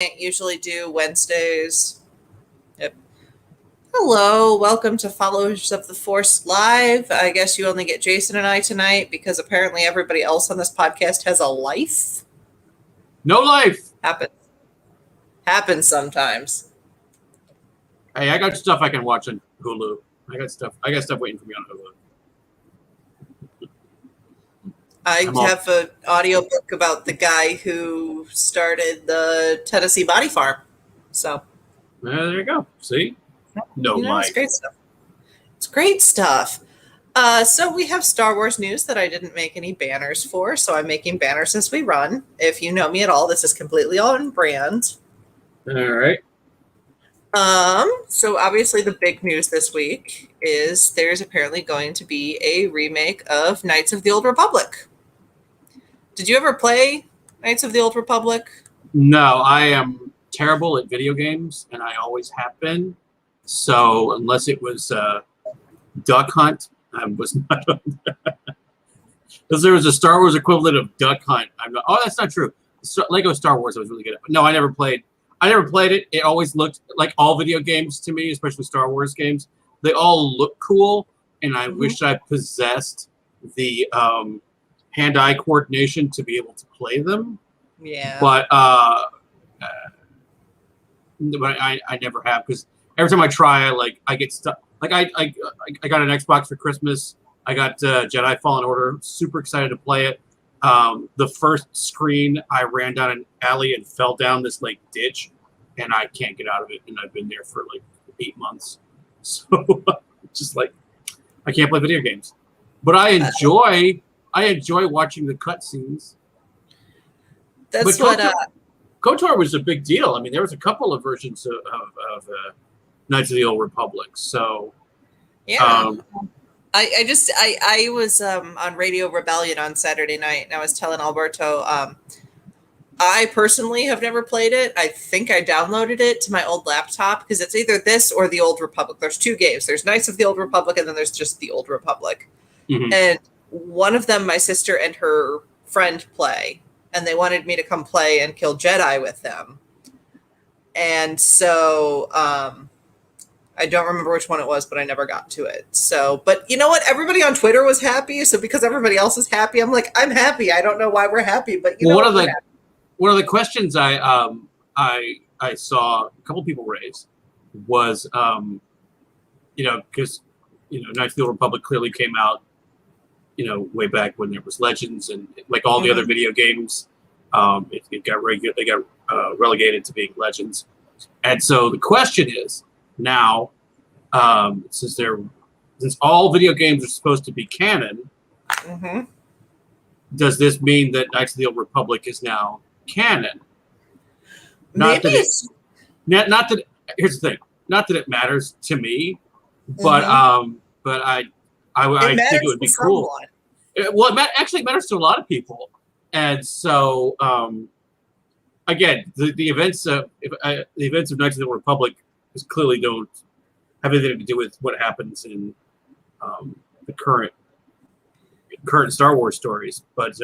Can't usually do Wednesdays. Yep. Hello, welcome to Followers of the Force Live. I guess you only get Jason and I tonight because apparently everybody else on this podcast has a life. No life. Happens sometimes. Hey, I got stuff I can watch on Hulu. I got stuff waiting for me on Hulu. I have an audiobook about the guy who started the Tennessee Body Farm. So there you go. See? No life. It's great stuff. It's great stuff. So we have Star Wars news that I didn't make any banners for, so I'm making banners as we run. If you know me at all, this is completely on brand. All right. So obviously the big news this week is there's apparently going to be a remake of Knights of the Old Republic. Did you ever play Knights of the Old Republic? No, I am terrible at video games, and I always have been. So unless it was Duck Hunt, I was not. Because there was a Star Wars equivalent of Duck Hunt. I'm not. Oh, that's not true. Lego Star Wars I was really good at. But no, I never played it. It always looked like all video games to me, especially Star Wars games. They all look cool, and I wish I possessed the hand-eye coordination to be able to play them. Yeah. But I never have, because every time I try, I get stuck. Like I got an Xbox for Christmas. I got Jedi Fallen Order. Super excited to play it. The first screen, I ran down an alley and fell down this ditch, and I can't get out of it. And I've been there for 8 months. So just I can't play video games, but I enjoy watching the cutscenes. That's but KOTOR was a big deal. I mean, there was a couple of versions of Knights of the Old Republic. So yeah. I was on Radio Rebellion on Saturday night, and I was telling Alberto, I personally have never played it. I think I downloaded it to my old laptop because it's either this or the Old Republic. There's two games. There's Knights of the Old Republic, and then there's just the Old Republic. Mm-hmm. And one of them, my sister and her friend play, and they wanted me to come play and kill Jedi with them. And so I don't remember which one it was, but I never got to it. So, but you know what? Everybody on Twitter was happy. So because everybody else is happy, I'm like, I'm happy. I don't know why we're happy, but one of the questions I saw a couple people raise was, because Knights of the Old Republic clearly came out, way back when there was Legends, and like all the other video games, it got relegated to being Legends. And so the question is now, since all video games are supposed to be canon, does this mean that Knights of the Old Republic is now canon? Here's the thing. Not that it matters to me, but I think it would be cool. Well, it actually matters to a lot of people, and so again, the events of Knights of the Old Republic clearly don't have anything to do with what happens in the current Star Wars stories, but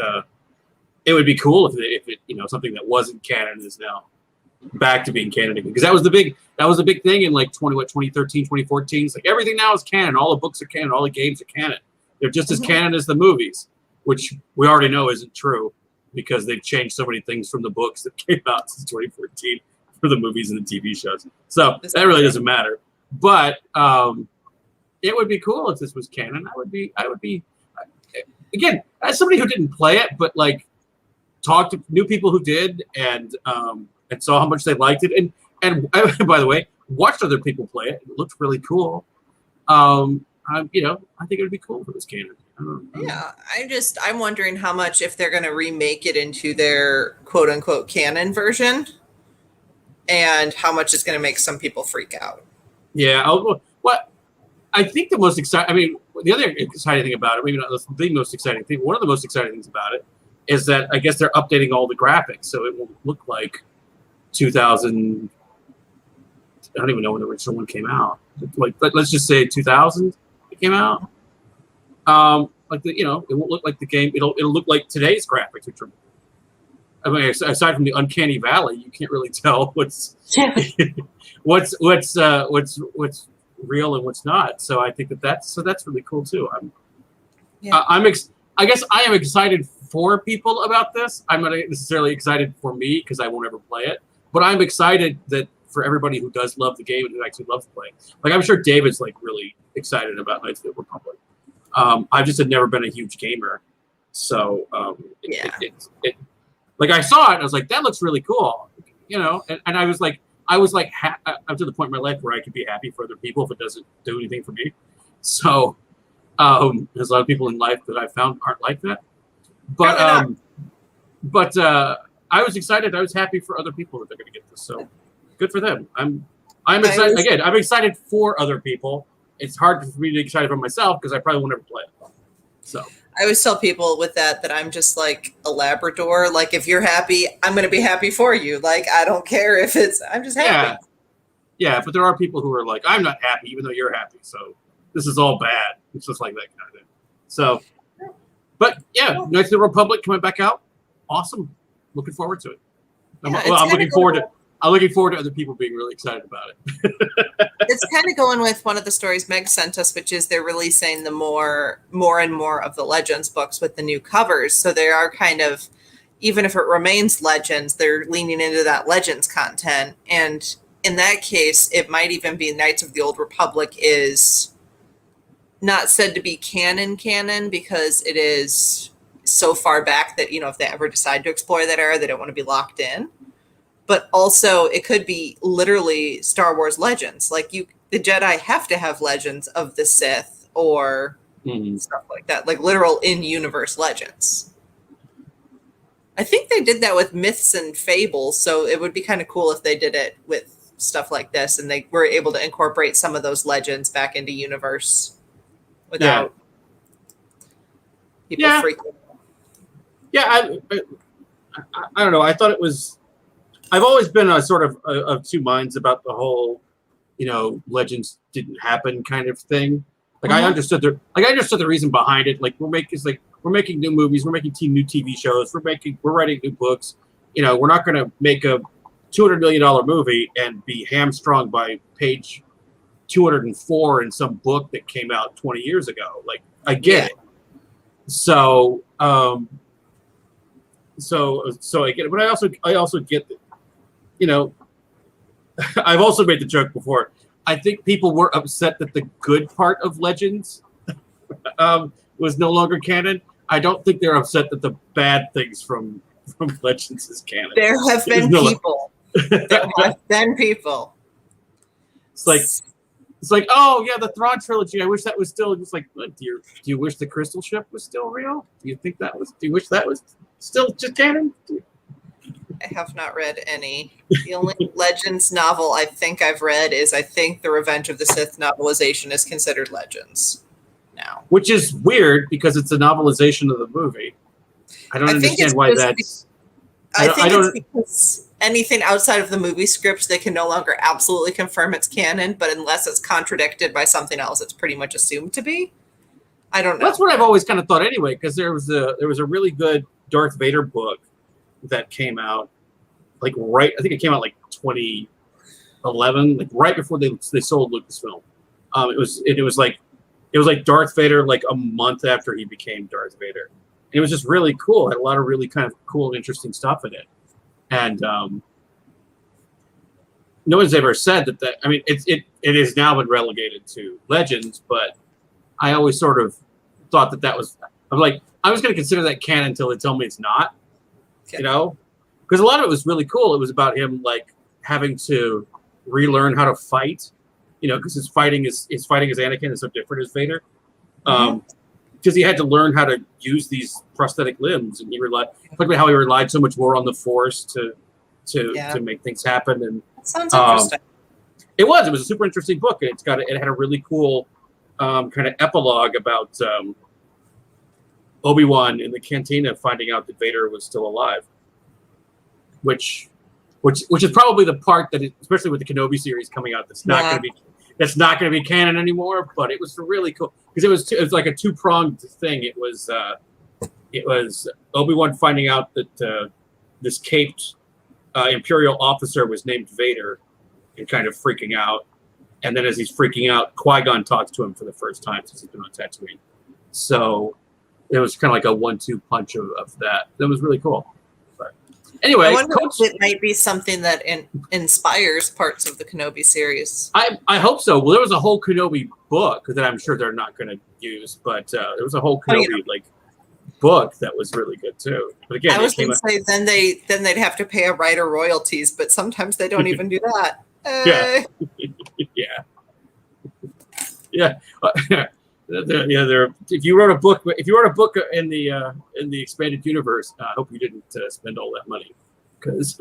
it would be cool if it something that wasn't canon is now back to being canon again, because that was the big thing in 2013, 2014. It's like everything now is canon. All the books are canon. All the games are canon. They're just as canon as the movies, which we already know isn't true because they've changed so many things from the books that came out since 2014 for the movies and the TV shows. So that really doesn't matter. But it would be cool if this was canon. I would be again, as somebody who didn't play it, but talked to new people who did, and saw how much they liked it, and by the way, watched other people play it. It looked really cool. I think it would be cool if it was canon. Yeah, I'm wondering how much, if they're going to remake it into their quote unquote canon version, and how much is going to make some people freak out. Yeah. What I think the most exciting, the other exciting thing about it, maybe not the most exciting thing, one of the most exciting things about it is that I guess they're updating all the graphics, so it won't look like 2000. I don't even know when the original one came out. Let's just say 2000 it came out. It won't look like the game. It'll look like today's graphics, which are I mean, aside from the uncanny valley, you can't really tell what's what's real and what's not. So I think that's really cool too. I guess I am excited for people about this. I'm not necessarily excited for me because I won't ever play it, but I'm excited that for everybody who does love the game and who actually loves playing. Like I'm sure David's like really excited about Knights of the Old Republic. I just had never been a huge gamer, so like I saw it and I was like, that looks really cool, you know. And I was like, I'm to the point in my life where I could be happy for other people if it doesn't do anything for me. So there's a lot of people in life that I found aren't like that. But I was excited. I was happy for other people that they're going to get this. So good for them. I'm excited. Again, I'm excited for other people. It's hard for me to be excited for myself because I probably won't ever play it. So I always tell people with that I'm just like a Labrador. Like if you're happy, I'm going to be happy for you. Like I don't care if I'm just happy. Yeah, but there are people who are like, I'm not happy even though you're happy. So this is all bad. It's just like that kind of thing. So, but yeah, Knights of the Republic coming back out. Awesome. Looking forward to it. I'm looking forward to other people being really excited about it. It's kind of going with one of the stories Meg sent us, which is they're releasing the more and more of the Legends books with the new covers. So they are kind of, even if it remains Legends, they're leaning into that Legends content. And in that case, it might even be Knights of the Old Republic is not said to be canon because it is so far back that, you know, if they ever decide to explore that era, they don't want to be locked in. But also it could be literally Star Wars Legends. Like the Jedi have to have Legends of the Sith or stuff like that, like literal in-universe legends. I think they did that with myths and fables, so it would be kind of cool if they did it with stuff like this and they were able to incorporate some of those legends back into universe without people freaking out. Yeah, I don't know. I thought it was... I've always been a sort of two minds about the whole, you know, Legends didn't happen kind of thing. Like I understood the reason behind it. Like we're making new movies, we're making new TV shows, we're writing new books. You know, we're not going to make a $200 million movie and be hamstrung by page 204 in some book that came out 20 years ago. Like I get it. So I get it, but I also get that. You know, I've also made the joke before. I think people were upset that the good part of Legends was no longer canon. I don't think they're upset that the bad things from Legends is canon. There have been people. There have been people. It's like, oh yeah, the Thrawn trilogy. I wish that was still. It's like, do you wish the Crystal Ship was still real? Do you wish that was still just canon? I have not read any. The only Legends novel I think I've read is the Revenge of the Sith novelization is considered Legends now. Which is weird because it's a novelization of the movie. I don't understand why that's... I think it's because anything outside of the movie script, they can no longer absolutely confirm it's canon, but unless it's contradicted by something else, it's pretty much assumed to be. I don't know. That's what I've always kind of thought anyway, because there was a really good Darth Vader book that came out I think it came out like 2011, like right before they sold Lucasfilm. It was like Darth Vader like a month after he became Darth Vader. And it was just really cool. It had a lot of really kind of cool and interesting stuff in it. And no one's ever said that I mean it has now been relegated to Legends, but I always sort of thought that was I'm like, I was gonna consider that canon until they tell me it's not. Okay. You know? Because a lot of it was really cool. It was about him like having to relearn how to fight, you know, because his fighting as Anakin is so different as Vader. Because he had to learn how to use these prosthetic limbs, and how he relied so much more on the Force to make things happen. And sounds interesting. It was a super interesting book, and it had a really cool kind of epilogue about Obi-Wan in the cantina finding out that Vader was still alive. Which is probably the part that, especially with the Kenobi series coming out, that's not going to be canon anymore. But it was really cool because it was like a two-pronged thing. It was Obi-Wan finding out that this caped Imperial officer was named Vader and kind of freaking out. And then as he's freaking out, Qui-Gon talks to him for the first time since he's been on Tatooine. So it was kind of like a 1-2 punch of that. That was really cool. But anyway, I wonder if it might be something that inspires parts of the Kenobi series. I hope so. Well, there was a whole Kenobi book that I'm sure they're not going to use, but there was a whole Kenobi book that was really good too. But again, I was going to say then they'd have to pay a writer royalties, but sometimes they don't even do that. Yeah. Yeah. If you wrote a book in the expanded universe, I hope you didn't spend all that money because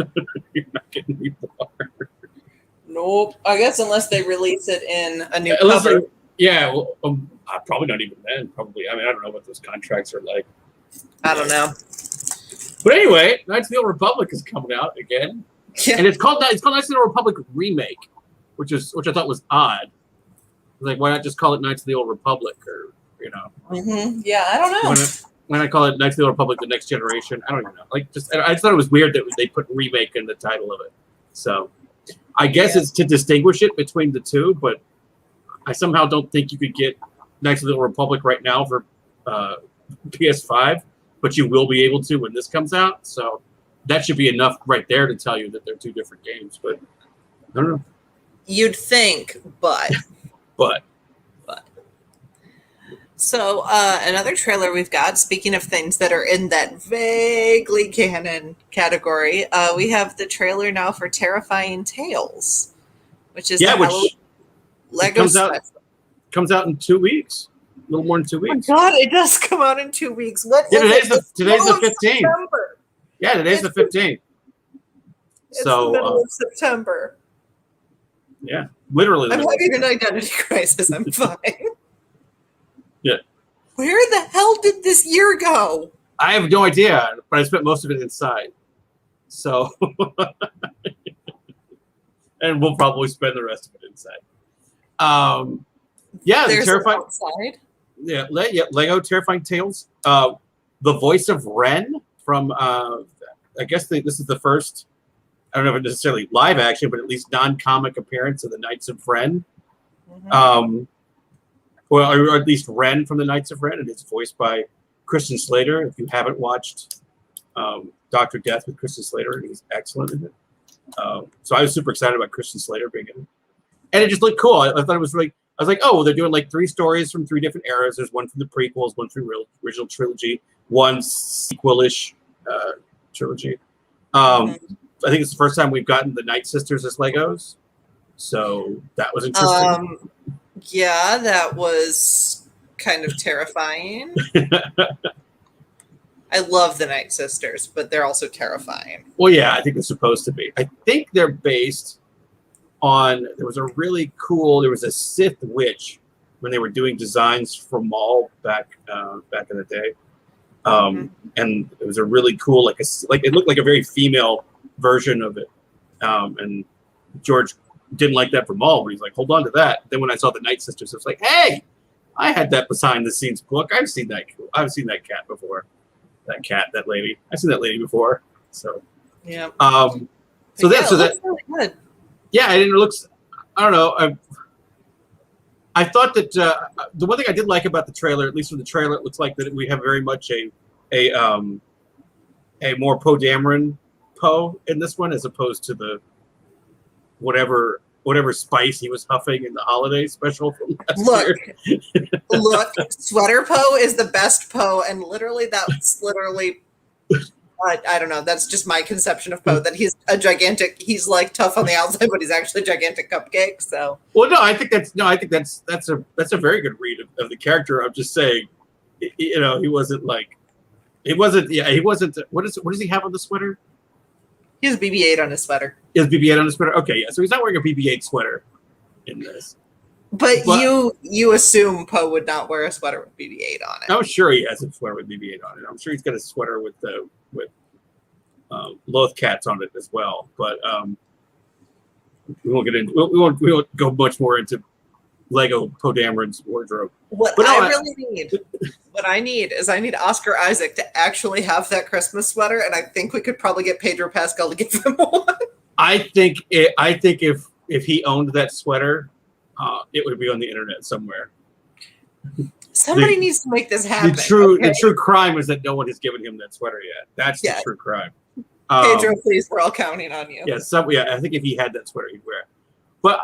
you're not getting any more. Nope. I guess unless they release it in a new cover. Well, probably not even then. Probably. I mean, I don't know what those contracts are like. I don't know. But anyway, Knights of the Old Republic is coming out again. Yeah. And it's called Knights of the Old Republic Remake, which I thought was odd. Like, why not just call it Knights of the Old Republic, or Mm-hmm. Yeah, I don't know. When I call it Knights of the Old Republic: The Next Generation, I don't even know. Like, I just thought it was weird that they put remake in the title of it. So, I guess it's to distinguish it between the two. But I somehow don't think you could get Knights of the Old Republic right now for PS5, but you will be able to when this comes out. So that should be enough right there to tell you that they're two different games. But I don't know. You'd think, but. But. So another trailer we've got, speaking of things that are in that vaguely canon category, we have the trailer now for Terrifying Tales, which is Lego comes out in 2 weeks. A little more than 2 weeks. Oh my God, it does come out in 2 weeks. What? Yeah, today's the 15th. September. Yeah, today's the 15th. It's the middle of September. Yeah, literally. I'm having an identity crisis. I'm fine. Yeah. Where the hell did this year go? I have no idea, but I spent most of it inside. So, and we'll probably spend the rest of it inside. There's Terrifying outside. Yeah, Lego Terrifying Tales. The voice of Ren from I guess this is the first. I don't know if it's necessarily live action, but at least non-comic appearance of the Knights of Ren. Mm-hmm. Or at least Ren from the Knights of Ren, and it's voiced by Christian Slater. If you haven't watched Dr. Death with Christian Slater, he's excellent in it. So I was super excited about Christian Slater being in it. And it just looked cool. I thought it was really, I was like, oh, well, they're doing like 3 stories from 3 different eras. There's one from the prequels, one from the original trilogy, one sequel-ish trilogy. I think it's the first time we've gotten the Night Sisters as Legos. So that was interesting. Yeah, that was kind of terrifying. I love the Night Sisters, but they're also terrifying. Well, yeah, I think they're supposed to be. I think they're based on, there was a Sith witch when they were doing designs for Maul back in the day. And it was a really cool, like it looked like a very female version of it. And George didn't like that for Maul, but he's like, hold on to that. Then when I saw the Night Sisters, I was like, hey, I had that behind the scenes book. I've seen that cat before. That lady. I've seen that lady before. So yeah. So that's that really good. Yeah, it looks. I don't know. I thought that the one thing I did like about the trailer, at least from the trailer, it looks like that we have very much a more Poe Dameron Poe in this one, as opposed to the whatever spice he was huffing in the holiday special from last year. Look, Sweater Poe is the best Poe, and that's I don't know. That's just my conception of Poe. That he's a gigantic. He's like tough on the outside, but he's actually a gigantic cupcake. So. Well, no, I think that's a very good read of the character. I'm just saying, he wasn't. What does he have on the sweater? He has BB-8 on his sweater. He has BB-8 on his sweater. Okay, yeah. So he's not wearing a BB-8 sweater in this. But you assume Poe would not wear a sweater with BB-8 on it. I'm sure he has a sweater with BB-8 on it. I'm sure he's got a sweater with Loth cats on it as well. But we won't get into. We won't go much more into Lego Poe Dameron's wardrobe. What I need is Oscar Isaac to actually have that Christmas sweater, and I think we could probably get Pedro Pascal to give him one. I think if he owned that sweater, it would be on the internet somewhere. Somebody needs to make this happen. The true crime is that no one has given him that sweater yet. That's the true crime. Pedro, please, we're all counting on you. Yeah, I think if he had that sweater, he'd wear it. But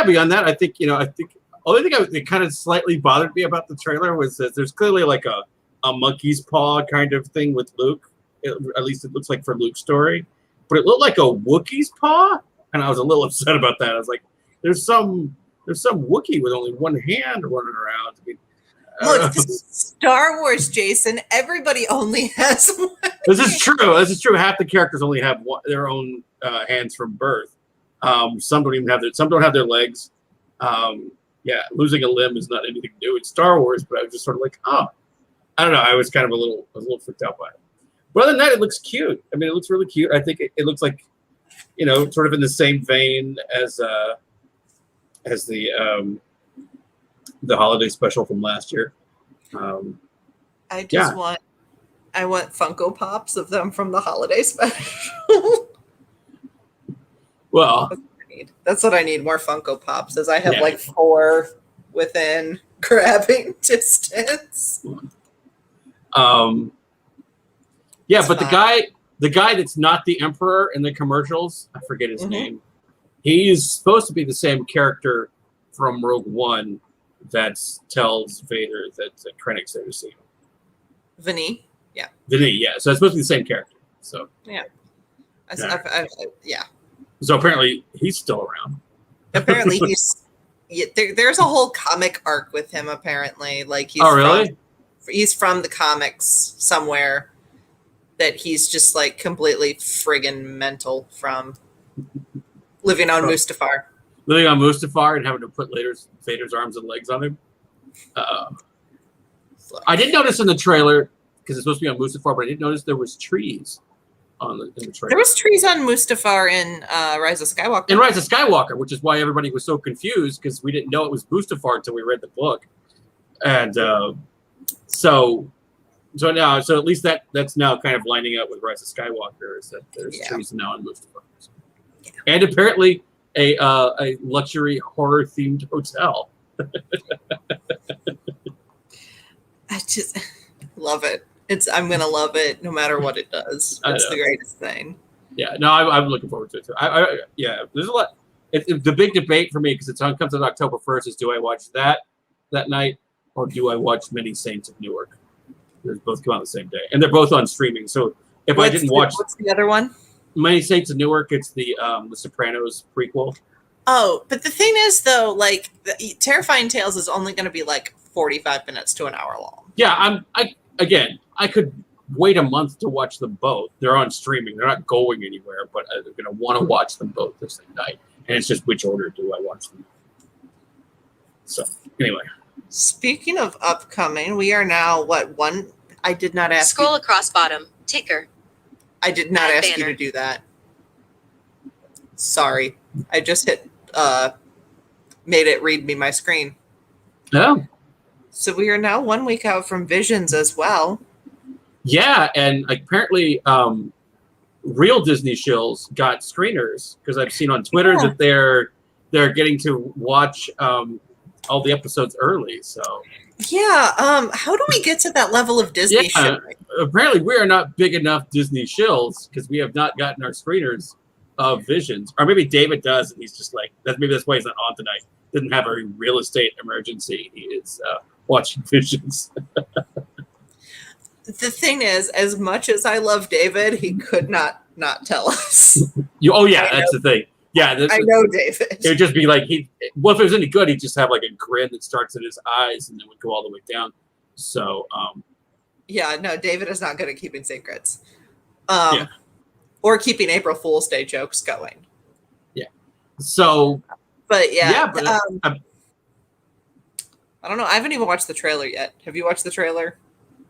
beyond that, I think only thing that kind of slightly bothered me about the trailer was that there's clearly like a monkey's paw kind of thing with Luke. At least it looks like for Luke's story, but it looked like a Wookiee's paw, and I was a little upset about that. I was like, there's some Wookiee with only one hand running around. I mean, look, this is Star Wars, Jason. Everybody only has one. This is true. Half the characters only have their own hands from birth. Some don't even have their legs. Losing a limb is not anything to do with Star Wars, but I was just sort of like, I don't know. I was kind of a little freaked out by it. But other than that, it looks cute. I mean, it looks really cute. I think it looks like, sort of in the same vein as the holiday special from last year. I want Funko Pops of them from the holiday special. Well, that's what I need, more Funko Pops, as I have like 4 within grabbing distance. But the guy that's not the Emperor in the commercials, I forget his name. He's supposed to be the same character from Rogue One that tells Vader that Krennic's there to see him. Vinny, yeah. So it's supposed to be the same character. So yeah. So apparently he's still around. Apparently there's a whole comic arc with him. Apparently, like he's from the comics somewhere that he's just like completely friggin' mental from living on Mustafar. Living on Mustafar and having to put Vader's arms and legs on him. I did notice in the trailer, because it's supposed to be on Mustafar, but I didn't notice there was trees in the trailer. There was trees on Mustafar in Rise of Skywalker. In Rise of Skywalker, which is why everybody was so confused, because we didn't know it was Mustafar until we read the book. And so at least that's now kind of lining up with Rise of Skywalker, is that there's trees now on Mustafar. Yeah. And apparently a luxury horror themed hotel. I just love it. I'm gonna love it no matter what it does. It's the greatest thing. Yeah, no, I'm looking forward to it too. There's a lot. The big debate for me, because it comes on October 1st, is do I watch that night or do I watch Many Saints of Newark? They both come out the same day, and they're both on streaming. So if I didn't watch, what's the other one? Many Saints of Newark. It's the Sopranos prequel. Oh, but the thing is, though, like Terrifying Tales is only going to be like 45 minutes to an hour long. Yeah, I could wait a month to watch them both. They're on streaming. They're not going anywhere, but I'm going to want to watch them both the same night. And it's just which order do I watch them? So, anyway. Speaking of upcoming, we are now, I did not ask Scroll across bottom. Ticker. I did not ask you to do that. Sorry. I just made it read me my screen. Oh. So we are now 1 week out from Visions as well. Yeah, and apparently real Disney shills got screeners, because I've seen on Twitter that they're getting to watch all the episodes early. So yeah, how do we get to that level of Disney shilling? Apparently we are not big enough Disney shills, because we have not gotten our screeners of Visions. Or maybe David does, and he's just like, maybe that's why he's not on tonight. Didn't have a real estate emergency. He is watching Visions. The thing is, as much as I love David, he could not tell us. That's the thing. Yeah, I know David. It would just be like if it was any good, he'd just have like a grin that starts at his eyes and then would go all the way down. So, no, David is not good at keeping secrets, or keeping April Fool's Day jokes going. Yeah. So, but I don't know. I haven't even watched the trailer yet. Have you watched the trailer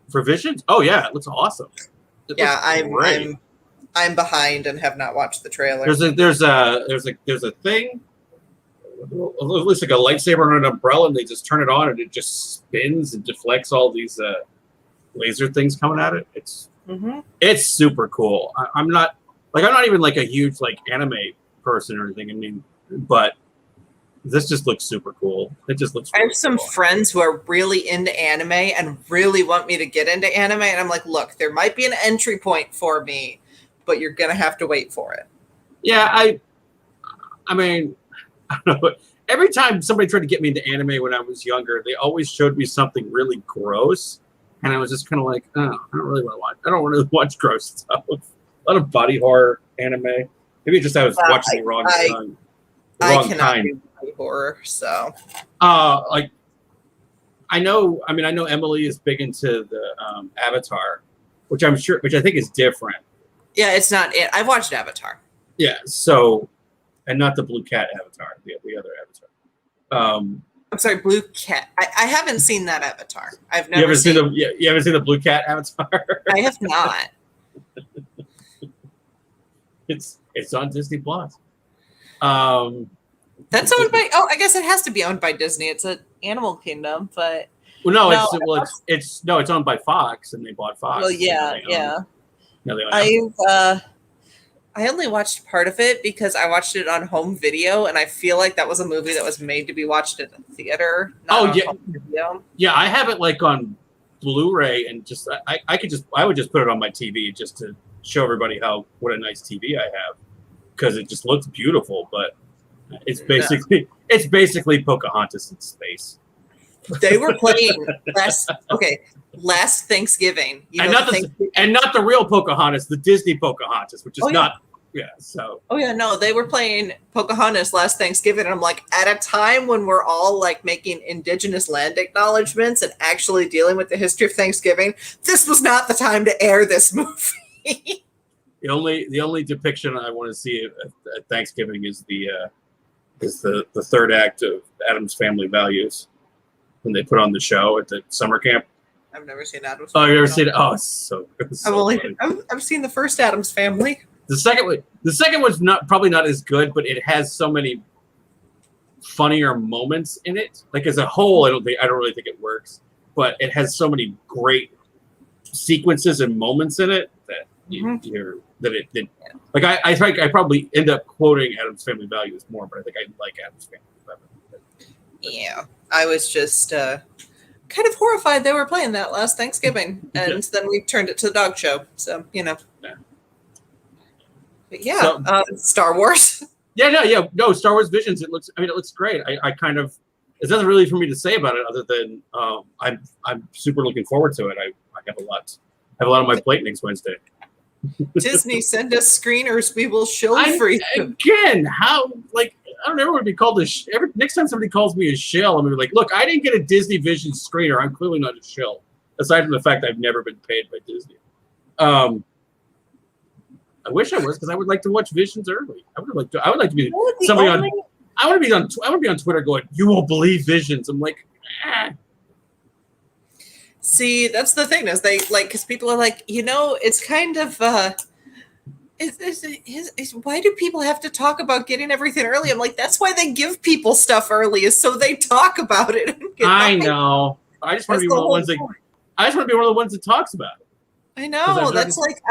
for Visions? Oh yeah, it looks awesome. I'm behind and have not watched the trailer. There's a thing looks like a lightsaber on an umbrella, and they just turn it on, and it just spins and deflects all these laser things coming at it. It's super cool. I'm not even like a huge like anime person or anything. I mean, but this just looks super cool. It just looks. I have some friends who are really into anime and really want me to get into anime, and I'm like, look, there might be an entry point for me, but you're gonna have to wait for it. Yeah, I mean, I don't know. Every time somebody tried to get me into anime when I was younger, they always showed me something really gross, and I was just kind of like, oh, I don't really want to watch gross stuff. A lot of body horror anime. Maybe just I was watching the wrong time. I cannot do body horror, so. Like, I know Emily is big into the Avatar, which I think is different. Yeah, it's not it. I've watched Avatar. Yeah, so, and not the Blue Cat Avatar, the other Avatar. I'm sorry, Blue Cat. I haven't seen that Avatar. I've never you haven't seen the Blue Cat Avatar? I have not. It's on Disney Plus. That's owned by. Oh, I guess it has to be owned by Disney. It's an Animal Kingdom, but it's owned by Fox, and they bought Fox. Well, yeah. No, I only watched part of it because I watched it on home video, and I feel like that was a movie that was made to be watched at a theater. Not on home video. Yeah, I have it like on Blu-ray, and just I would just put it on my TV just to show everybody what a nice TV I have, because it just looks beautiful. But it's basically Pocahontas in space. They were playing last Thanksgiving. And not the real Pocahontas, the Disney Pocahontas, which is not. Yeah, so. Oh, yeah, no, they were playing Pocahontas last Thanksgiving. And I'm like, at a time when we're all like making indigenous land acknowledgments and actually dealing with the history of Thanksgiving, this was not the time to air this movie. The only depiction I want to see at Thanksgiving is the third act of Addams Family Values, when they put on the show at the summer camp. I've never seen Addams. Oh, you ever seen it? Oh, it's so good. I've seen the first Addams Family. The second one's probably not as good, but it has so many funnier moments in it. Like as a whole, I don't really think it works, but it has so many great sequences and moments in it that I think I probably end up quoting Addams Family Values more, but I think I like Addams Family better. Yeah, I was just kind of horrified they were playing that last Thanksgiving, and then we turned it to the dog show. So Yeah. But yeah, Star Wars. No, Star Wars Visions. It looks great. I kind of, there's nothing really for me to say about it other than I'm super looking forward to it. I have a lot on my plate next Wednesday. Disney, send us screeners. We will shill for you. Again, how, like, I don't ever want to be called next time somebody calls me a shill, I'm going to be like, look, I didn't get a Disney Vision screener. I'm clearly not a shill, aside from the fact I've never been paid by Disney. I wish I was, because I would like to watch Visions early. I would like to be somebody I want to be on Twitter going, you won't believe Visions. I'm like, eh. See, that's the thing, is they like, because people are like, it's kind of why do people have to talk about getting everything early? I'm like, that's why they give people stuff early, is so they talk about it. I know. I just want to be one of the ones that talks about it. I know. That's like,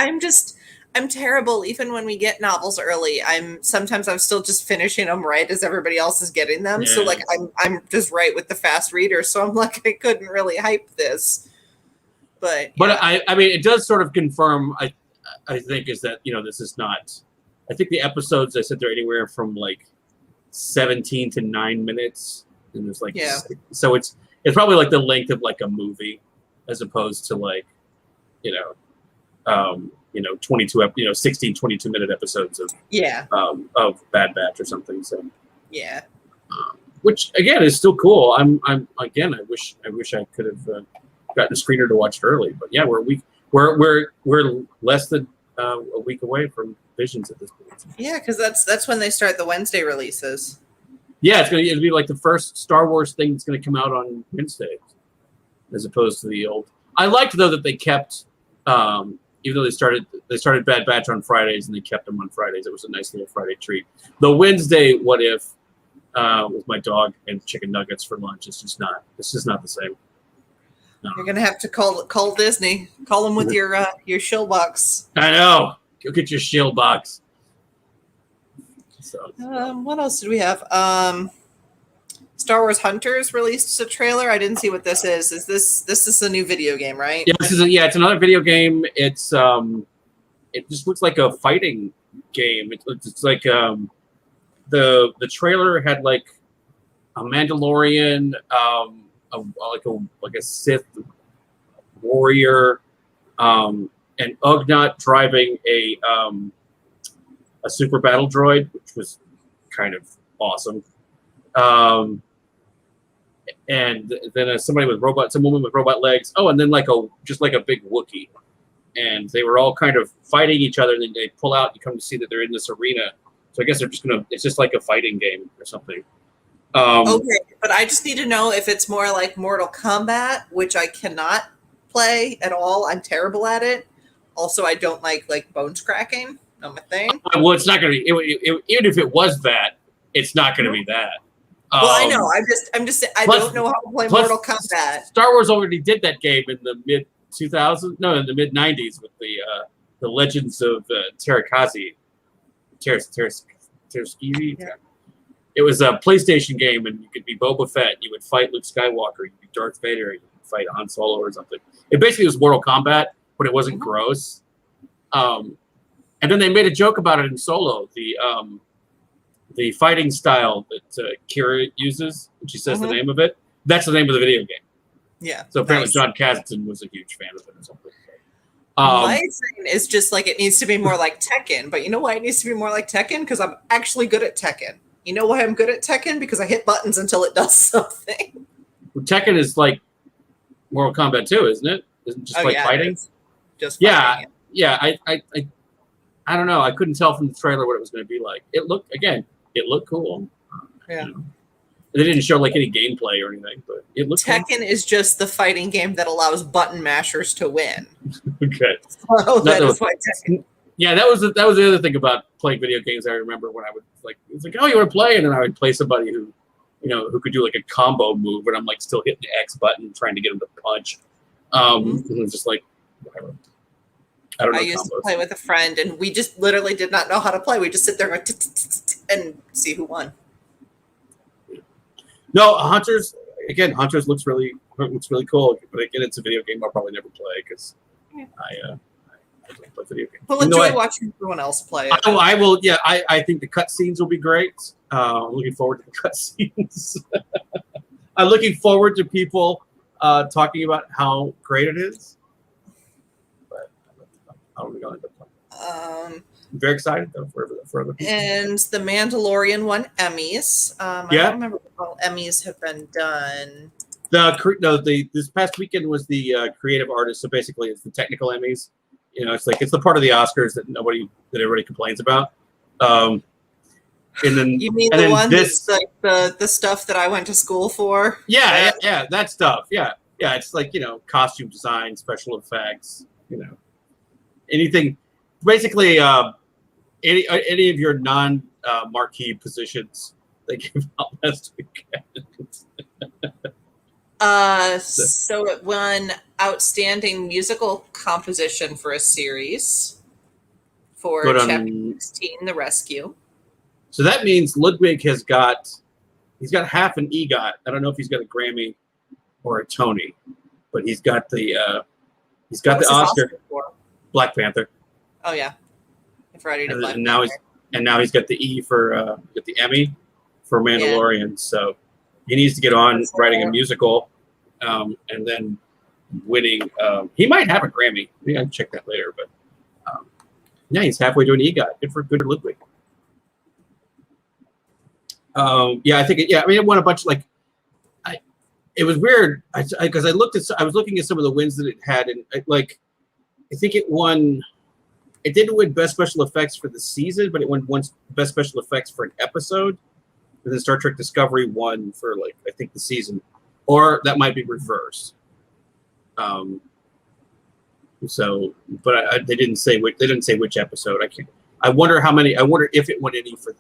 I'm terrible. Even when we get novels early, I'm still just finishing them right as everybody else is getting them. Yeah. So like I'm just right with the fast readers. So I'm like, I couldn't really hype this. But I mean, it does sort of confirm, I think, is that, this is not, I think the episodes, I said they're anywhere from like 17 to 9 minutes. And there's like, so it's probably like the length of like a movie, as opposed to like, 16, 22-minute episodes of Bad Batch or something. So yeah, which again is still cool. I wish I could have gotten a screener to watch it early, but yeah, we're less than a week away from Visions at this point. Yeah, because that's when they start the Wednesday releases. Yeah, it'll be like the first Star Wars thing that's going to come out on Wednesday, as opposed to the old. I liked though that they kept. Even though they started Bad Batch on Fridays and they kept them on Fridays. It was a nice little Friday treat. The Wednesday What If with my dog and chicken nuggets for lunch. It's just not. It's just not the same. No. You're gonna have to call Disney. Call them with your shill box. I know. Go get your shield box. So. What else did we have? Star Wars Hunters released a trailer. I didn't see what this is. This is a new video game, right? Yeah, it's another video game. It's it just looks like a fighting game. It's like the trailer had like a Mandalorian, like a Sith warrior, and Ugnaught driving a super battle droid, which was kind of awesome. And then some woman with robot legs. Oh, and then just like a big Wookiee. And they were all kind of fighting each other, and then they pull out. You come to see that they're in this arena. So I guess it's just like a fighting game or something. Okay, but I just need to know if it's more like Mortal Kombat, which I cannot play at all. I'm terrible at it. Also, I don't like bones cracking. Not my thing. Well, it's not going to be. Even if it was that, it's not going to be that. Well, I know. I'm just. I don't know how to play Mortal Kombat. Star Wars already did that game in the mid 90s with the Legends of Terrakazi. Terraskizi. Yeah. It was a PlayStation game, and you could be Boba Fett. You would fight Luke Skywalker. You could be Darth Vader. You could fight Han Solo or something. It basically was Mortal Kombat, but it wasn't gross. And then they made a joke about it in Solo. The fighting style that Kira uses, and she says the name of it. That's the name of the video game. Yeah. So apparently John Kasdan was a huge fan of it or something. My thing is just like it needs to be more like Tekken. But you know why it needs to be more like Tekken? Because I'm actually good at Tekken. You know why I'm good at Tekken? Because I hit buttons until it does something. Well, Tekken is like Mortal Kombat 2, isn't it? Isn't it just fighting? Just fighting. Yeah. I don't know. I couldn't tell from the trailer what it was going to be like. It looked cool. Yeah. You know. They didn't show like any gameplay or anything, but it looked Tekken is just the fighting game that allows button mashers to win. Okay. So that is why Tekken. Yeah, that was the other thing about playing video games. I remember when I would it's like, oh, you want to play, and then I would play somebody who could do like a combo move, and I'm like still hitting the X button trying to get him to punch. And it was just like, whatever. I don't know. I used to play with a friend, and we just literally did not know how to play. We just sit there and see who won. No, Hunters looks really cool. But again, it's a video game I'll probably never play because I don't play video games. Well, enjoy watching everyone else play it. I will. Yeah, I think the cutscenes will be great. I'm looking forward to the cutscenes. I'm looking forward to people talking about how great it is. But I don't think I'll end up playing. I'm very excited though for other people. And The Mandalorian won Emmys. I don't remember what all Emmys have been done. This past weekend was the creative artist. So basically, it's the technical Emmys. It's the part of the Oscars that everybody complains about. And then you mean the one that's like the stuff that I went to school for? Yeah, that stuff. Yeah, it's like costume design, special effects. Anything. Basically, any of your non-marquee positions they gave out last weekend. So it won Outstanding Musical Composition for a Series for Chapter 16, The Rescue. So that means Ludwig he's got half an EGOT. I don't know if he's got a Grammy or a Tony, but he's got the Oscar for? Black Panther. Oh yeah, I forgot he did Black Panther. Now he's got the E for the Emmy for Mandalorian. Yeah. So he needs to get on writing a musical, and then winning. He might have a Grammy. Maybe I can check that later. But he's halfway to an EGOT. Good for Ludwig. I think it won a bunch. It was weird because I was looking at some of the wins that it had, and I think it won. It didn't win Best Special Effects for the season, but it won Best Special Effects for an episode. And then Star Trek Discovery won for I think the season, or that might be reversed. They didn't say which. They didn't say which episode. I wonder how many. I wonder if it won any for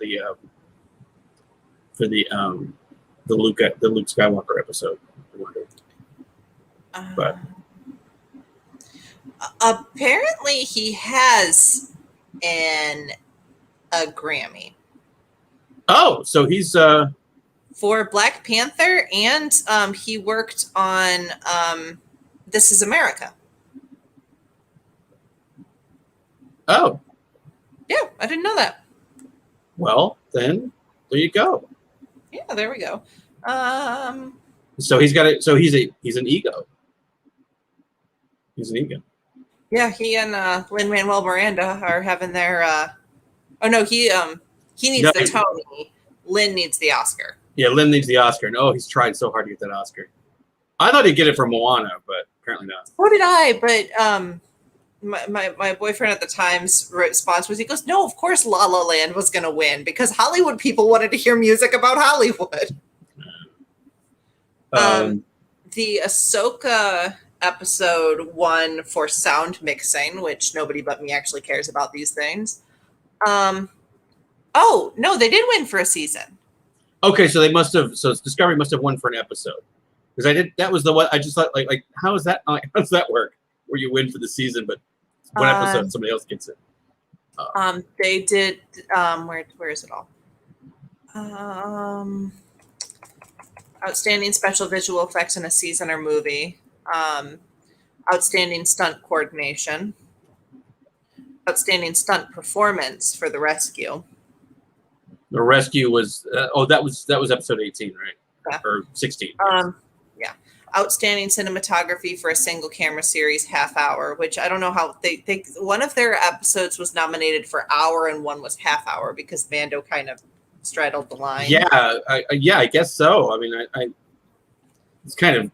Luke Skywalker episode. I wonder. But apparently he has a Grammy. Oh, so he's for Black Panther, and he worked on This Is America. Oh. Yeah, I didn't know that. Well, then there you go. Yeah, there we go. So he's got it. So he's an ego. He's an ego. Yeah, he and Lin-Manuel Miranda are having their. Oh no, he needs the Tony. Lin needs the Oscar. Yeah, Lin needs the Oscar, and he's tried so hard to get that Oscar. I thought he'd get it for Moana, but apparently not. So did I, but my boyfriend at the time's response was, he goes, no, of course La La Land was going to win because Hollywood people wanted to hear music about Hollywood. The Ahsoka episode won for sound mixing, which nobody but me actually cares about these things. Oh, no, they did win for a season. Okay, so Discovery must have won for an episode. Because that was the one I just thought, like how does that work? Where you win for the season, but one episode somebody else gets it. They did where is it all? Outstanding special visual effects in a season or movie. Outstanding stunt coordination. Outstanding stunt performance for the rescue. The rescue was that was episode 18, right? Yeah. Or 16. Yeah. Outstanding cinematography for a single camera series, half hour, which I don't know how they one of their episodes was nominated for hour and one was half hour because Mando kind of straddled the line. Yeah, I guess so. I mean, I it's kind of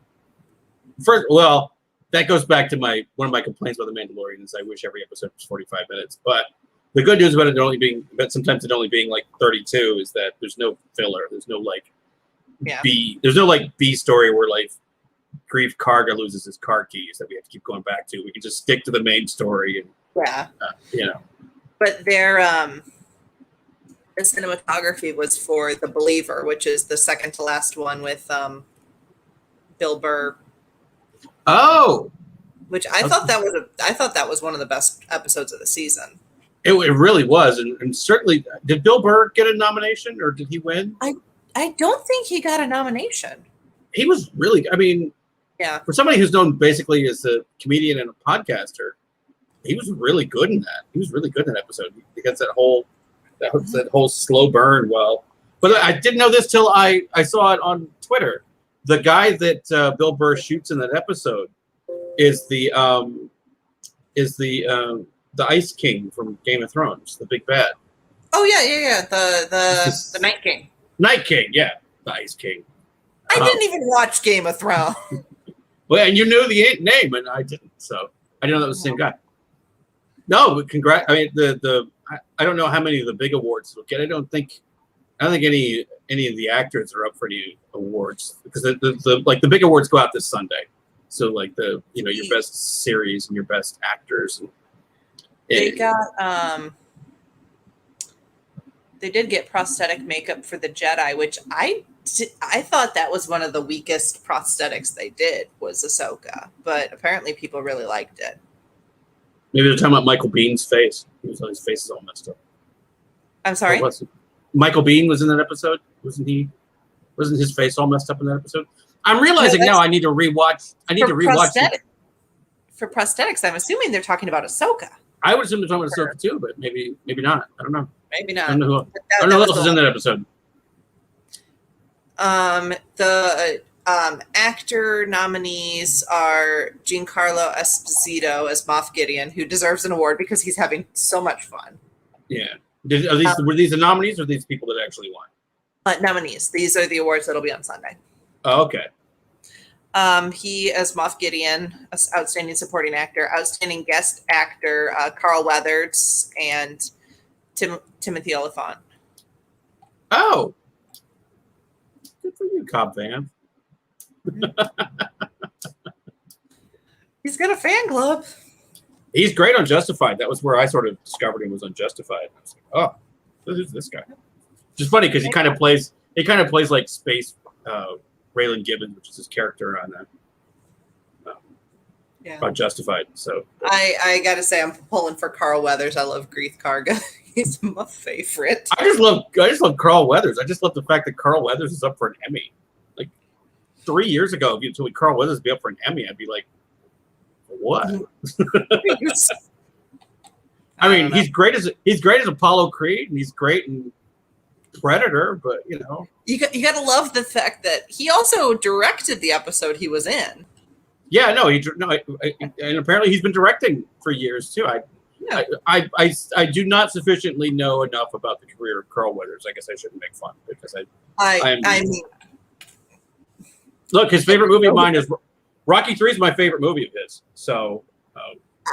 first. Well, that goes back to one of my complaints about The Mandalorian is I wish every episode was 45 minutes. But the good news about sometimes it only being like 32 is that there's no filler. There's no there's no B story where like Grief Karga loses his car keys that we have to keep going back to. We can just stick to the main story and But their the cinematography was for The Believer, which is the second to last one with Bill Burr. Oh, which I thought that was one of the best episodes of the season. It really was, and certainly did Bill Burr get a nomination or did he win? I don't think he got a nomination. He was really, I mean, yeah. For somebody who's known basically as a comedian and a podcaster, he was really good in that. He was really good in that episode because that whole slow burn. But I didn't know this till I saw it on Twitter. The guy that Bill Burr shoots in that episode is the Ice King from Game of Thrones, the big bad. Oh yeah. The Night King. Night King, yeah, the Ice King. I didn't even watch Game of Thrones. Well, and you knew the name, and I didn't, so I didn't know that was the same guy. No, but congrats. I mean, I don't know how many of the big awards will get. I don't think any of the actors are up for any awards because the big awards go out this Sunday. So like your best series and your best actors. They did get prosthetic makeup for the Jedi, which I thought that was one of the weakest prosthetics they did was Ahsoka, but apparently people really liked it. Maybe they're talking about Michael Bihn's face. His face is all messed up. I'm sorry? Michael Biehn was in that episode? Wasn't his face all messed up in that episode? I'm realizing now I need to rewatch. For prosthetics, I'm assuming they're talking about Ahsoka. I would assume they're talking about Ahsoka too, but maybe not. I don't know. Maybe not. I don't know who else is in that episode. The actor nominees are Giancarlo Esposito as Moff Gideon, who deserves an award because he's having so much fun. Yeah. Were these the nominees or these people that actually won? Nominees. These are the awards that'll be on Sunday. Oh, okay. He as Moff Gideon, outstanding supporting actor, outstanding guest actor, Carl Weathers, and Timothy Oliphant. Oh. Good for you, Cobb Van. He's got a fan club. He's great on Justified. That was where I sort of discovered him was on Justified. I was like, oh, who's this guy? Just funny because he kind of plays He kind of plays like space Raylan Gibbons, which is his character on Justified. So I gotta say, I'm pulling for Carl Weathers. I love Greeth Karga. He's my favorite. I just love Carl Weathers. I just love the fact that Carl Weathers is up for an Emmy. Like 3 years ago, if you told me Carl Weathers would be up for an Emmy, I'd be like, what? I mean, he's great as Apollo Creed, and he's great in Predator, but you gotta love the fact that he also directed the episode he was in. Yeah, and apparently he's been directing for years too. I do not sufficiently know enough about the career of Carl Weathers. I guess I shouldn't make fun because I mean, look, his favorite movie of mine is Rocky 3 is my favorite movie of his. So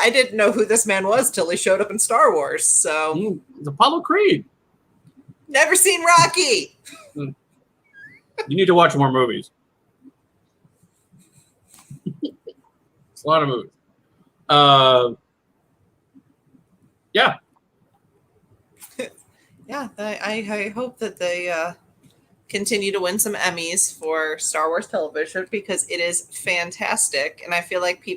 I didn't know who this man was till he showed up in Star Wars. So it's Apollo Creed. Never seen Rocky. You need to watch more movies. It's a lot of movies. Yeah. Yeah, I hope that they continue to win some Emmys for Star Wars television because it is fantastic. And I feel like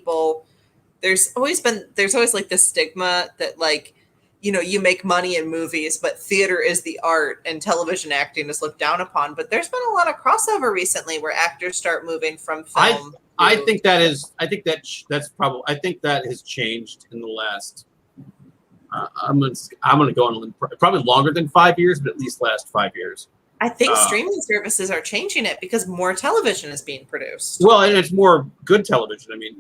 there's always like this stigma that like, you make money in movies, but theater is the art and television acting is looked down upon. But there's been a lot of crossover recently where actors start moving from film. I think that has changed in the last. I'm going to go on probably longer than 5 years, but at least last 5 years. I think streaming services are changing it because more television is being produced. Well, and it's more good television. I mean,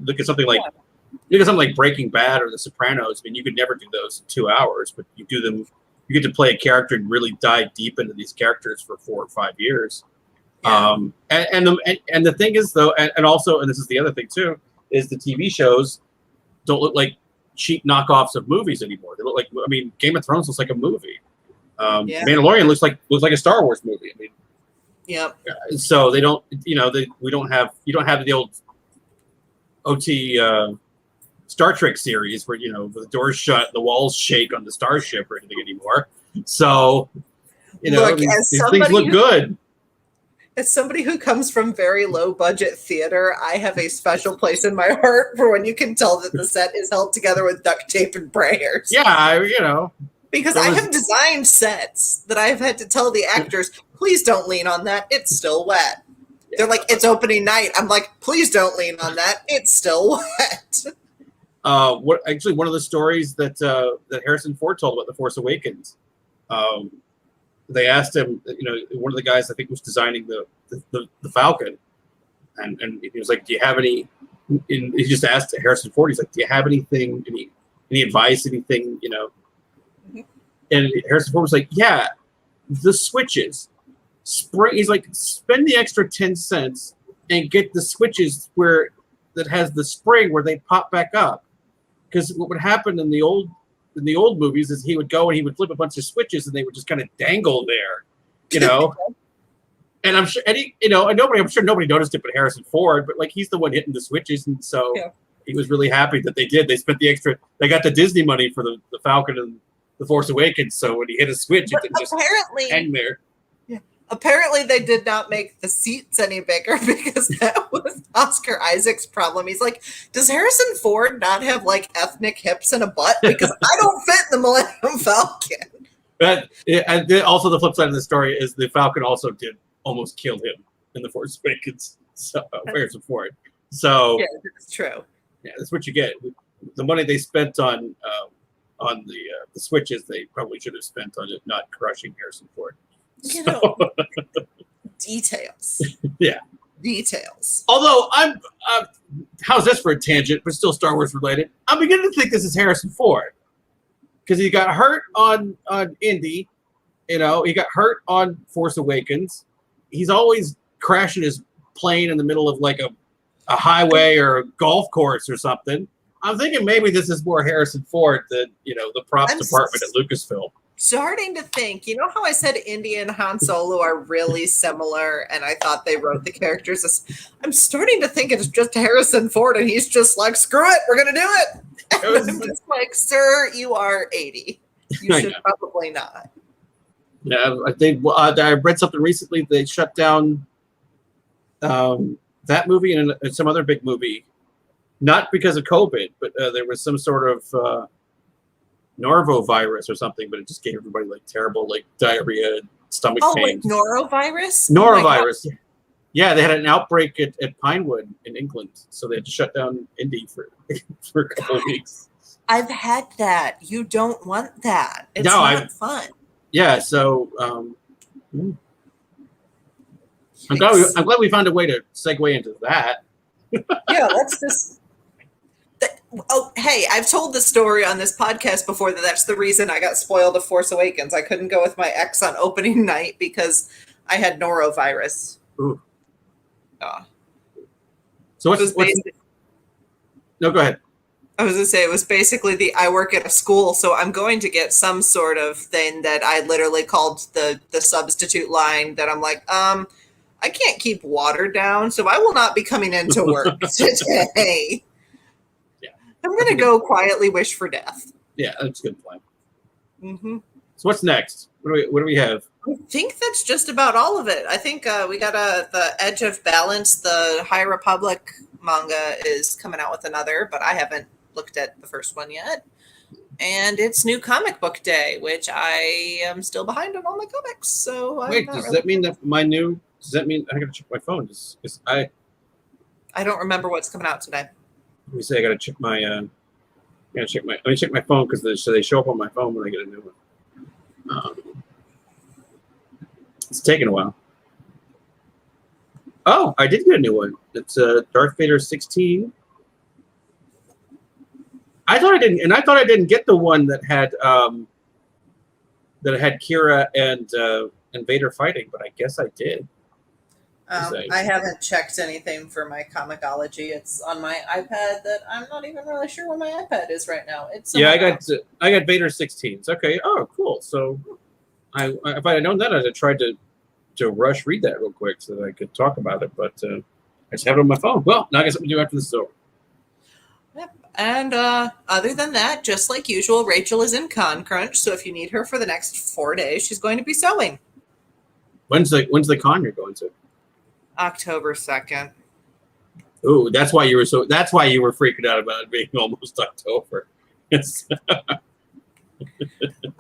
look at something like Breaking Bad or The Sopranos. I mean, you could never do those in 2 hours, but you do them. You get to play a character and really dive deep into these characters for 4 or 5 years. Yeah. And the thing is though, and also, and this is the other thing too, is the TV shows don't look like cheap knockoffs of movies anymore. They look like, I mean, Game of Thrones looks like a movie. Mandalorian looks like a Star Wars movie. I mean, yeah. So they don't, you don't have the old OT Star Trek series where the doors shut, the walls shake on the starship or anything anymore. So these things look good. As somebody who comes from very low budget theater, I have a special place in my heart for when you can tell that the set is held together with duct tape and prayers. Yeah, Because I have designed sets that I've had to tell the actors, please don't lean on that. It's still wet. Yeah. They're like, it's opening night. I'm like, please don't lean on that. It's still wet. One of the stories that Harrison Ford told about The Force Awakens, they asked him, one of the guys I think was designing the Falcon, and he was like, do you have any? And he just asked Harrison Ford, he's like, do you have anything, any advice, anything, Mm-hmm. And Harrison Ford was like, yeah, the switches. He's like, spend the extra 10 cents and get the switches that has the spring where they pop back up. Because what would happen in the old movies is he would go and he would flip a bunch of switches and they would just kind of dangle there, And I'm sure, I'm sure nobody noticed it but Harrison Ford, but like he's the one hitting the switches, and so he was really happy that they did. They spent the extra. They got the Disney money for the Falcon and The Force Awakens, so when he hit a switch, it didn't just hang there. Yeah. Apparently, they did not make the seats any bigger because that was Oscar Isaac's problem. He's like, does Harrison Ford not have like ethnic hips and a butt? Because I don't fit in the Millennium Falcon. But and also the flip side of the story is the Falcon also almost killed him in The Force Awakens. So Harrison Ford. So yeah, that's true. Yeah, that's what you get. The money they spent on the switches, they probably should have spent on it not crushing Harrison Ford. Details. Yeah. Details. Although how's this for a tangent, but still Star Wars related? I'm beginning to think this is Harrison Ford because he got hurt on Indy. He got hurt on Force Awakens. He's always crashing his plane in the middle of like a highway or a golf course or something. I'm thinking maybe this is more Harrison Ford than the props department at Lucasfilm. Starting to think, how I said Indy and Han Solo are really similar, and I thought they wrote the characters as. I'm starting to think it's just Harrison Ford, and he's just like, screw it, we're gonna do it. And I'm just like, sir, you are 80. You should probably not. Yeah, I read something recently. They shut down that movie and some other big movie, not because of COVID, but there was some sort of norovirus or something. But it just gave everybody like terrible like diarrhea, stomach pains. Like norovirus. Norovirus. Oh, yeah, they had an outbreak at Pinewood in England, so they had to shut down Indy for a couple of weeks. I've had that. You don't want that. It's not fun. Yeah, so I'm glad we found a way to segue into that. Yeah, let's just. Oh, hey, I've told the story on this podcast before that's the reason I got spoiled of Force Awakens. I couldn't go with my ex on opening night because I had norovirus. Ooh. So what's no, go ahead. I was going to say it was basically I work at a school, so I'm going to get some sort of thing that I literally called the substitute line that I'm like, I can't keep water down, so I will not be coming into work today. Yeah, I'm going to go quietly wish for death. Yeah, that's a good plan. Mm-hmm. So what's next? What do we have? I think that's just about all of it. I think we got the Edge of Balance. The High Republic manga is coming out with another, but I haven't looked at the first one yet. And it's New Comic Book Day, which I am still behind on all my comics. So wait, does that mean that does that mean I gotta check my phone? I don't remember what's coming out today. Let me say I gotta check my let me check my phone because they show up on my phone when I get a new one. It's taking a while. Oh, I did get a new one. It's Darth Vader 16. I thought I didn't get the one that had Kira and Vader fighting, but I guess I did. I haven't checked anything for my Comixology. It's on my iPad that I'm not even really sure where my iPad is right now. I got Vader 16s. Okay. Oh, cool. So if I had known that, I'd have tried to rush read that real quick so that I could talk about it, but I just have it on my phone. Well, now I got something to do after this is over. Yep. And other than that, just like usual, Rachel is in Con Crunch, so if you need her for the next 4 days, she's going to be sewing. When's the con you're going to? October 2nd. Ooh, that's why you were freaking out about it being almost October.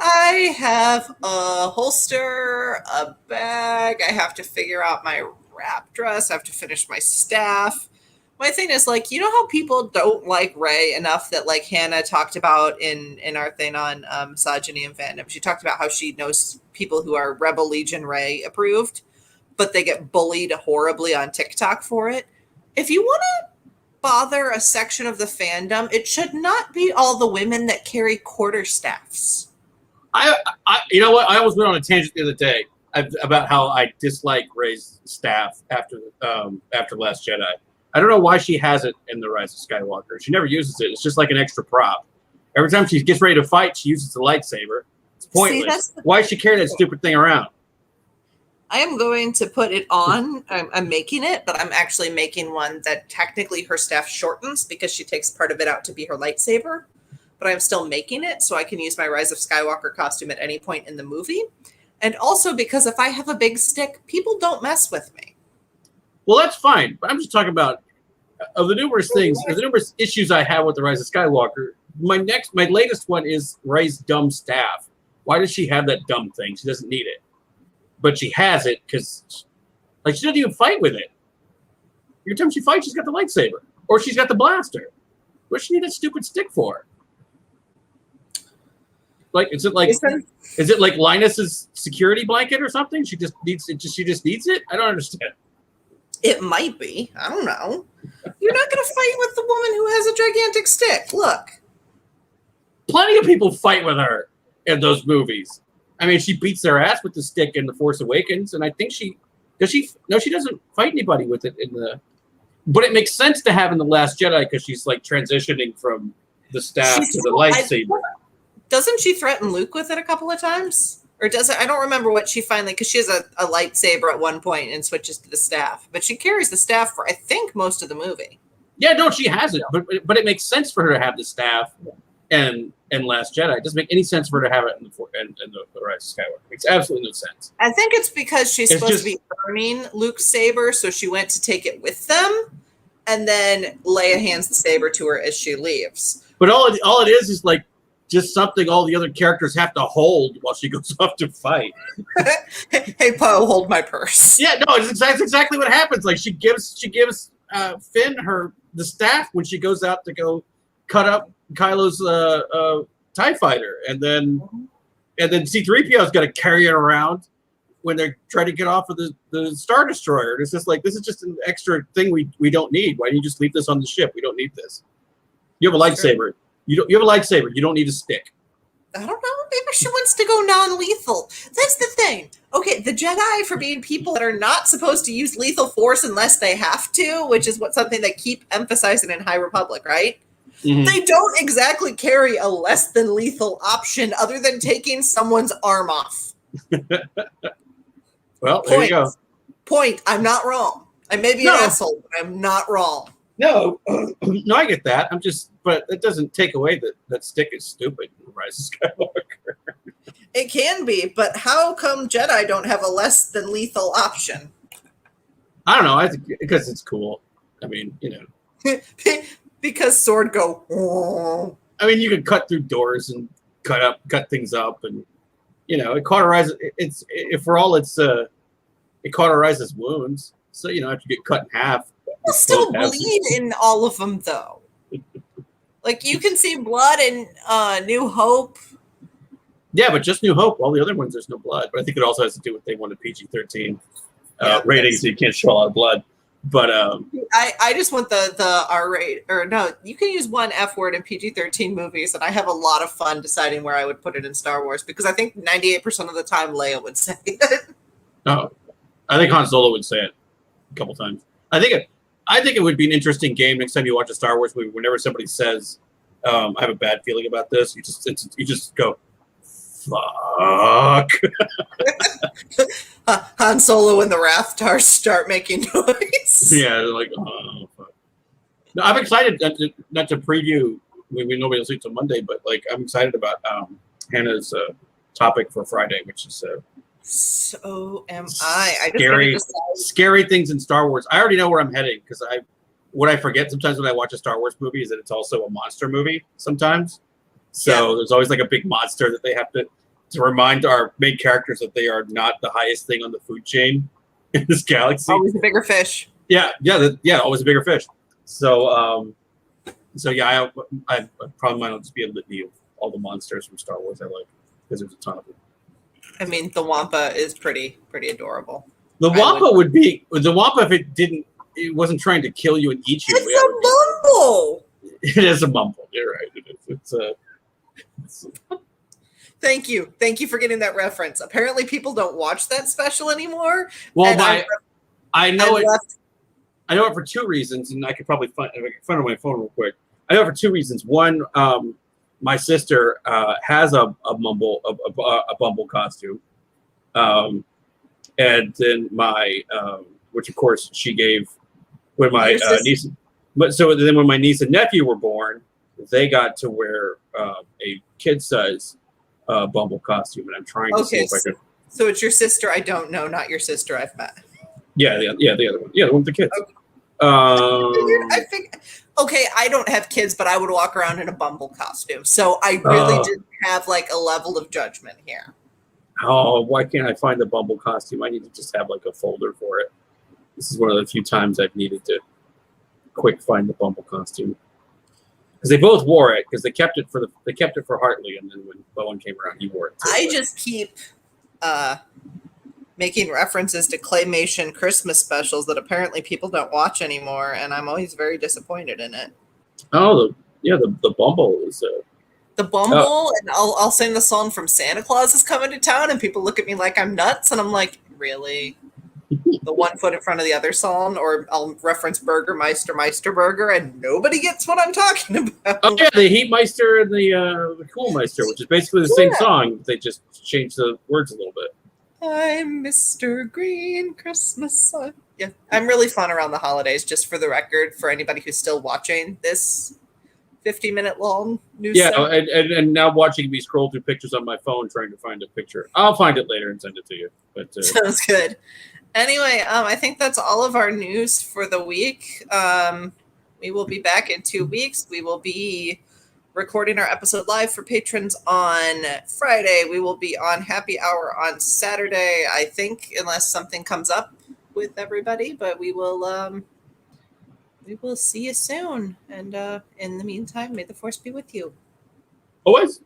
I have a holster, a bag. I have to figure out my wrap dress. I have to finish my staff. My thing is, like, you know how people don't like Rey enough that, like, Hannah talked about in our thing on misogyny and fandom. She talked about how she knows people who are Rebel Legion Rey approved, but they get bullied horribly on TikTok for it. If you want to bother a section of the fandom, it should not be all the women that carry quarterstaffs. I you know what? I almost went on a tangent the other day about how I dislike Rey's staff after Last Jedi. I don't know why she has it in The Rise of Skywalker. She never uses it. It's just like an extra prop. Every time she gets ready to fight, she uses the lightsaber. It's pointless. Why is she carrying that stupid thing around? I am going to put it on. I'm making it, but I'm actually making one that technically her staff shortens because she takes part of it out to be her lightsaber. But I'm still making it so I can use my Rise of Skywalker costume at any point in the movie. And also because if I have a big stick, people don't mess with me. Well, that's fine. But I'm just talking about of the numerous things, the numerous issues I have with the Rise of Skywalker. My latest one is Rey's dumb staff. Why does she have that dumb thing? She doesn't need it. But she has it because, like, she doesn't even fight with it. Every time she fights, she's got the lightsaber. Or she's got the blaster. What does she need that stupid stick for? Like, is it like Linus's security blanket or something? She just needs it? I don't understand. It might be. I don't know. You're not going to fight with the woman who has a gigantic stick. Look. Plenty of people fight with her in those movies. I mean, she beats their ass with the stick in The Force Awakens, and I think she doesn't fight anybody with it but it makes sense to have in The Last Jedi because she's like transitioning from the staff to the lightsaber. Doesn't she threaten Luke with it a couple of times? Or does it? I don't remember what she finally, because she has a lightsaber at one point and switches to the staff. But she carries the staff for, I think, most of the movie. Yeah, no, she has it. But it makes sense for her to have the staff and and Last Jedi. It doesn't make any sense for her to have it in the Rise of Skywalker. It makes absolutely no sense. I think it's because she's supposed to be earning Luke's saber, so she went to take it with them, and then Leia hands the saber to her as she leaves. But all it is like just something all the other characters have to hold while she goes off to fight. Hey, Poe, hold my purse. Yeah, no, it's exactly what happens. Like she gives Finn the staff when she goes out to go cut up Kylo's TIE fighter, and then C-3PO's got to carry it around when they're trying to get off of the Star Destroyer. And it's just like, this is just an extra thing we don't need. Why don't you just leave this on the ship? We don't need this. You have a lightsaber. You have a lightsaber. You don't need a stick. I don't know. Maybe she wants to go non-lethal. That's the thing. Okay, the Jedi, for being people that are not supposed to use lethal force unless they have to, which is something they keep emphasizing in High Republic, right? Mm-hmm. They don't exactly carry a less than lethal option other than taking someone's arm off. Well, there you go. Point. I'm not wrong. I may be an asshole, but I'm not wrong. No, no, I get that. But it doesn't take away that stick is stupid in Rise of Skywalker. It can be, but how come Jedi don't have a less than lethal option? I don't know. I think because it's cool. I mean, because sword go. Oh. I mean, you can cut through doors and cut things up, and it cauterizes. It cauterizes wounds. So if you get cut in half. People still bleed in all of them, though. Like, you can see blood in New Hope. Yeah, but just New Hope. All the other ones, there's no blood. But I think it also has to do with they wanted PG-13 ratings, so you can't show a lot of blood. But I just want the R rate, or no, you can use one F word in PG-13 movies, and I have a lot of fun deciding where I would put it in Star Wars, because I think 98% of the time Leia would say it. Oh, I think Han Solo would say it a couple times. I think it would be an interesting game next time you watch a Star Wars movie. Whenever somebody says, "I have a bad feeling about this," you just go, "Fuck." Han Solo and the Rathars start making noise. Yeah, they're like, "Oh, fuck." No, I'm excited not to preview. Maybe nobody will see it till Monday, but I'm excited about Hannah's topic for Friday, which is. So am I. Scary things in Star Wars. I already know where I'm heading because what I forget sometimes when I watch a Star Wars movie is that it's also a monster movie sometimes. So there's always like a big monster that they have to remind our main characters that they are not the highest thing on the food chain in this galaxy. Always a bigger fish. Yeah, always a bigger fish. So I probably might not just be a litany of all the monsters from Star Wars I like, because there's a ton of them. I mean, the Wampa is pretty adorable. The Wampa would be the Wampa if it wasn't trying to kill you and eat you. It's a mumble. It is a mumble. You're right. It's Thank you for getting that reference. Apparently, people don't watch that special anymore. Well, I know it. I know it for two reasons, and I could probably find it on my phone real quick. I know it for two reasons. One, my sister has a Bumble costume, and then which of course she gave when my niece. But so then when my niece and nephew were born, they got to wear a kid size Bumble costume, and I'm trying to see if I could. So it's your sister I don't know, not your sister I've met. Yeah, the other one. Yeah, the one with the kids. Okay. I think. Okay, I don't have kids, but I would walk around in a Bumble costume. So I really didn't have a level of judgment here. Oh, why can't I find the Bumble costume? I need to just have a folder for it. This is one of the few times I've needed to quick find the Bumble costume. Because they both wore it, because they kept it for Hartley, and then when Bowen came around, he wore it too. I just keep making references to claymation Christmas specials that apparently people don't watch anymore, and I'm always very disappointed in it. Oh, the Bumble is the Bumble, and I'll sing the song from Santa Claus is Coming to Town, and people look at me like I'm nuts, and I'm like, really? The one foot in front of the other song, or I'll reference Burgermeister Meisterburger, and nobody gets what I'm talking about. Oh yeah, the Heatmeister and the Coolmeister, which is basically the same song. They just changed the words a little bit. I'm Mr. Green Christmas. Yeah, I'm really fun around the holidays, just for the record, for anybody who's still watching this 50-minute long news Yeah, segment. and now watching me scroll through pictures on my phone trying to find a picture. I'll find it later and send it to you. But Sounds good. Anyway, I think that's all of our news for the week. We will be back in 2 weeks. We will be recording our episode live for patrons on Friday. We will be on happy hour on Saturday, I think, unless something comes up with everybody. But we will see you soon. And in the meantime, may the force be with you. always.